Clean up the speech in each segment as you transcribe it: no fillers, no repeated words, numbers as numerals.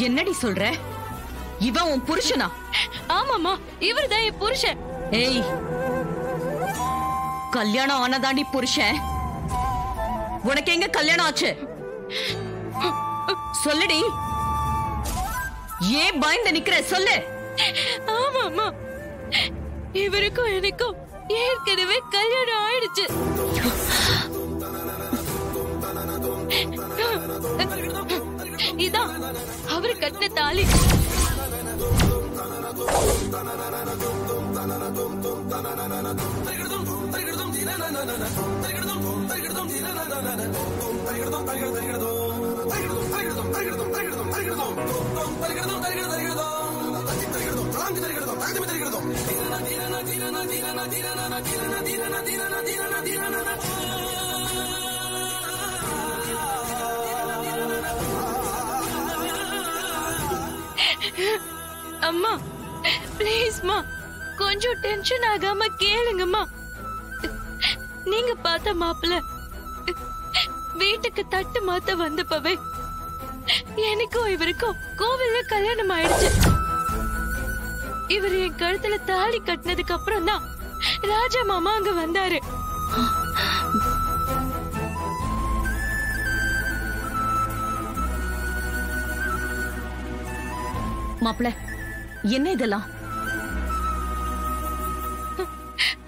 என்னடி சொல்ற? இவன் உன் புருஷனா? ஆமாமா, இவர்தான் என் புருஷன். ஏய், கல்யாணம் ஆனதாண்டி புருஷன். உனக்கு எங்க கல்யாணம் ஆச்சு? சொல்லுடி. ஏன் பயந்து நிக்கிற? சொல்லு. ஆமாமா, இவருக்கும் எனக்கும் ஏற்கனவே கல்யாணம் ஆயிடுச்சு. இதான் அவரு கட்டின தாலி. அம்மா ப்ளீஸ்மா, கொஞ்சம் டென்ஷன் ஆகாம கேளுங்கம்மா. நீங்க பார்த்த மாப்பிள்ள வீட்டுக்கு தட்டு மாத்த வந்தப்பவே எனக்கும் இவருக்கும் கோவில்ல கல்யாணம் ஆயிடுச்சு. இவர் என் கழுத்துல தாலி கட்டினதுக்கு அப்புறம் தான் ராஜா மாமா அங்க வந்தாரு. மாப்பிள்ள, என்ன இதெல்லாம்?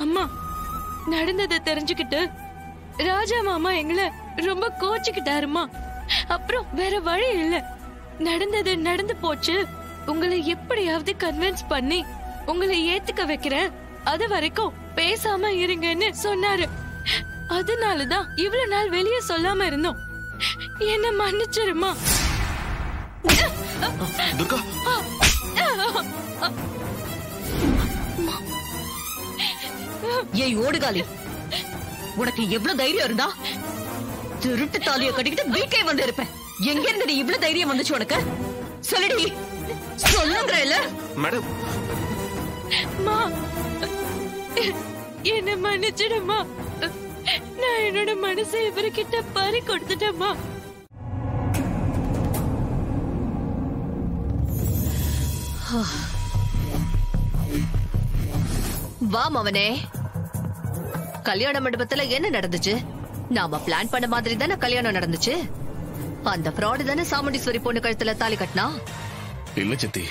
அம்மா, நடந்ததை தெரிஞ்சுக்கிட்டு ராஜா மாமா எங்களை ரொம்ப கோச்சுக்கிட்டாருமா. அப்புறம் வேற வழி இல்ல, நடந்தது நடந்து போச்சு. உங்களை எப்படியாவது கன்வின்ஸ் பண்ணி உங்களை ஏத்துக்க வைக்கிறேன், அது வரைக்கும் பேசாம இருங்கன்னு சொன்னாரு. அதனாலதான் இவ்வளவு நாள் வெளியே சொல்லாம இருந்தோம். என்ன மன்னிச்சிருமா. துர்கா, ஏய் ஓடுகாலி, உனக்கு எவ்வளவு தைரியம் இருந்தா திருட்டு தாலிய கட்டிக்கிட்டு வீட்டே வந்து இருப்பேன். எங்க இருந்து இவ்வளவு தைரியம் வந்துச்சு உனக்கு? சொல்லுடி, சொல்லுங்கறல. மேடம், என்ன மன்னிச்சிடுமா. நான் என்னோட மனசை இவர்கிட்ட பறி கொடுத்துட்டேம்மா. வா மவனே, கல்யாண மண்டபத்துல என்ன நடந்துச்சு? நாம பிளான் பண்ண மாதிரி தானே கல்யாணம் நடந்துச்சு. அந்த ஃப்ராடு தானே சாமுண்டீஸ்வரி பொண்ணு கழுத்துல தாலி கட்டினா. இல்ல சித்தி,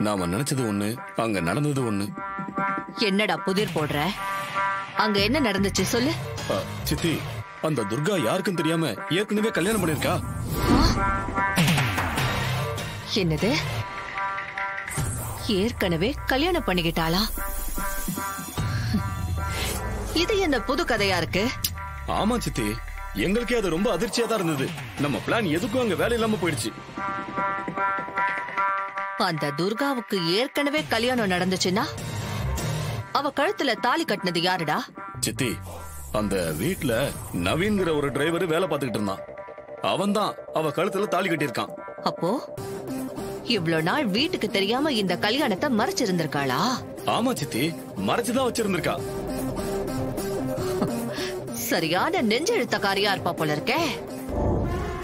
நாம நினைச்சது ஒண்ணு, அங்க நடந்தது ஒண்ணு. என்னடா புதிர் போடுற? அங்க என்ன நடந்துச்சு சொல்லு. சித்தி, அந்த துர்கா யாருக்கும் தெரியாம ஏற்கனவே கல்யாணம் பண்ணிருக்கா. என்னது? ஏற்கனவே கல்யாணம் பண்ணிக்கிட்டாளா? இது என்ன புது கதையா இருக்கு? ஆமா சித்தி, எங்களுக்கே அது ரொம்ப அதிர்ச்சியா தான் இருந்தது. நம்ம பிளான் எதுக்கும் அங்க வேலை இல்லாம போயிடுச்சு. அந்த துர்காவுக்கு ஏற்கனவே கல்யாணம் நடந்துச்சுன்னா அவ கழுத்துல தாலி கட்டினது யாருடா? சித்தி, அந்த வீட்ல நவீன்கிற ஒரு டிரைவர் வேலை பார்த்துக்கிட்டு இருந்தான். அவன் தான் அவ கழுத்துல தாலி கட்டியிருக்கான். அப்போ இவ்வளவு நாள் வீட்டுக்கு தெரியாம இந்த கல்யாணத்தை மறைச்சிருந்திருக்காளா? ஆமா சித்தி, மறைச்சுதான் வச்சிருந்திருக்கா. சரியான நெஞ்செழுத்தக்காரியா இருப்பா போல இருக்கே.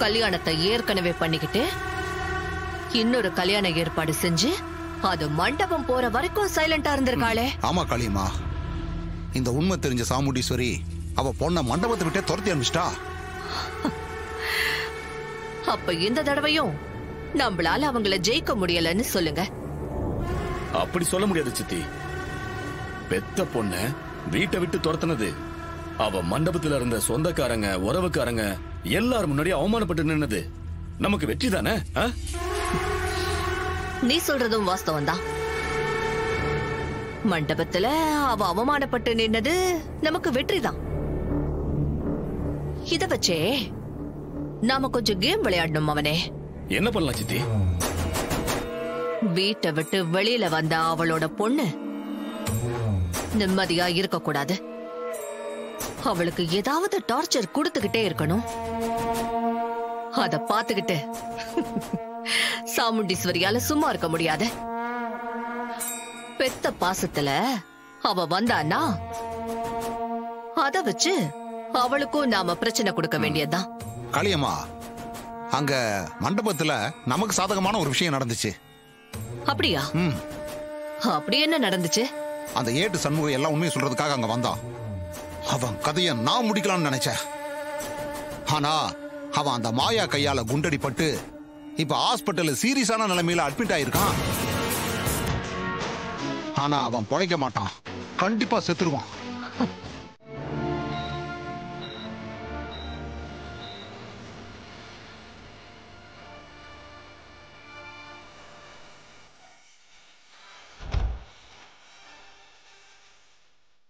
கல்யாணத்தை ஏற்கனவே பண்ணிக்கிட்டு இன்னொரு கல்யாண ஏற்பாடு செஞ்சு அது மண்டபம் போற வரைக்கும் சைலண்டா இருந்திருக்காளே. ஆமா காளியம்மா, இந்த உண்மை தெரிஞ்ச சாமுண்டீஸ்வரி அவ பொண்ண மண்டபத்தை விட்டே துரத்தி அனுப்பிச்சிட்டா. அப்ப இந்த தடவையும் நம்மளால அவங்கள ஜெயிக்க முடியலன்னு சொல்லுங்க. அப்படி சொல்ல முடியாது சித்தி. பெத்த பொண்ண வீட்டை விட்டு துரத்துனது அவ மண்டபத்துல இருந்த சொந்தக்காரங்க, உறவுக்காரங்க எல்லாரும் முன்னாடி அவமானப்பட்டு நின்னது நமக்கு வெற்றி தானே? நீ சொல்றதும் வாஸ்தவம் தான். மண்டபத்துல அவ அவமானப்பட்டு நின்னது நமக்கு வெற்றி தான். இத வச்சே நாம கொஞ்சம் கேம் விளையாடணும் அவனே. என்ன பண்ணலாம் சித்தி? வீட்டை விட்டு வெளியில வந்த அவளோட பொண்ணு நிம்மதியா இருக்க கூடாது. அவளுக்கு ஏதாவது டார்ச்சர் கொடுத்துக்கிட்டே இருக்கணும். அத பாத்துக்கிட்டு சாமுண்டீஸ்வரியால சும்மா இருக்க முடியாது. பெத்த பாசத்துல அவ வந்தானா அத வச்சு அவளுக்கும் நாம பிரச்சனை கொடுக்க வேண்டியதுதான். காளியம்மா, அங்க மண்டபத்துல நமக்கு சாதகமான ஒரு விஷயம் நடந்துச்சு. அப்படியா? ம். அப்படி என்ன நடந்துச்சு? அந்த ஏட்டு சண்முகம் எல்லாம் உண்மையை சொல்றதுக்காக அங்க வந்தான். அவன் கதையை நான் முடிக்கலாம்னு நினைச்சேன். ஆனா அவன் அந்த மாயா கையால குண்டடிப்பட்டு இப்ப ஹாஸ்பிட்டல் சீரியஸான நிலைமையில அட்மிட் ஆயிருக்கான். ஆனா அவன் பொழைக்க மாட்டான், கண்டிப்பா செத்துருவான்.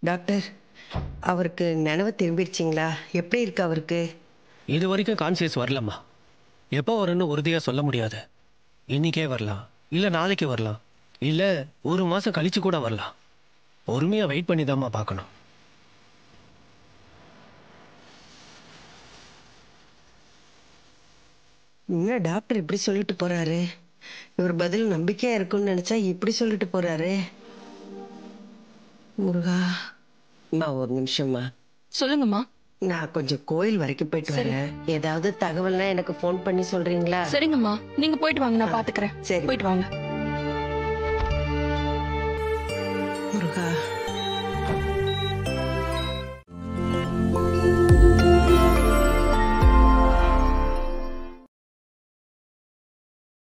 டாக்டர், அவருக்கு நினைவு திரும்பிடுச்சிங்களா? எப்படி இருக்கு அவருக்கு? இது வரைக்கும் கான்சியஸ் வரலம்மா. எப்போ வரும்னு உறுதியாக சொல்ல முடியாது. இன்னைக்கே வரலாம், இல்லை நாளைக்கு வரலாம், இல்லை ஒரு மாதம் கழிச்சு கூட வரலாம். பொறுமையாக வெயிட் பண்ணி தான்மா பார்க்கணும். என்ன டாக்டர் இப்படி சொல்லிட்டு போறாரு? இவர் பதில் நம்பிக்கையா இருக்கும்னு நினைச்சா இப்படி சொல்லிட்டு போறாரு. முருகா, ஒரு நிமிஷம்மா. சொல்லுங்கம்மா. நான் கொஞ்சம் கோயில் வரைக்கும் போயிட்டு வரேன். ஏதாவது தகவல்னா எனக்கு ஃபோன் பண்ணி சொல்றீங்களா? சரிங்கம்மா, நீங்க போயிட்டு வாங்க, நான் பாத்துக்கிறேன். சரி, போயிட்டு வாங்க.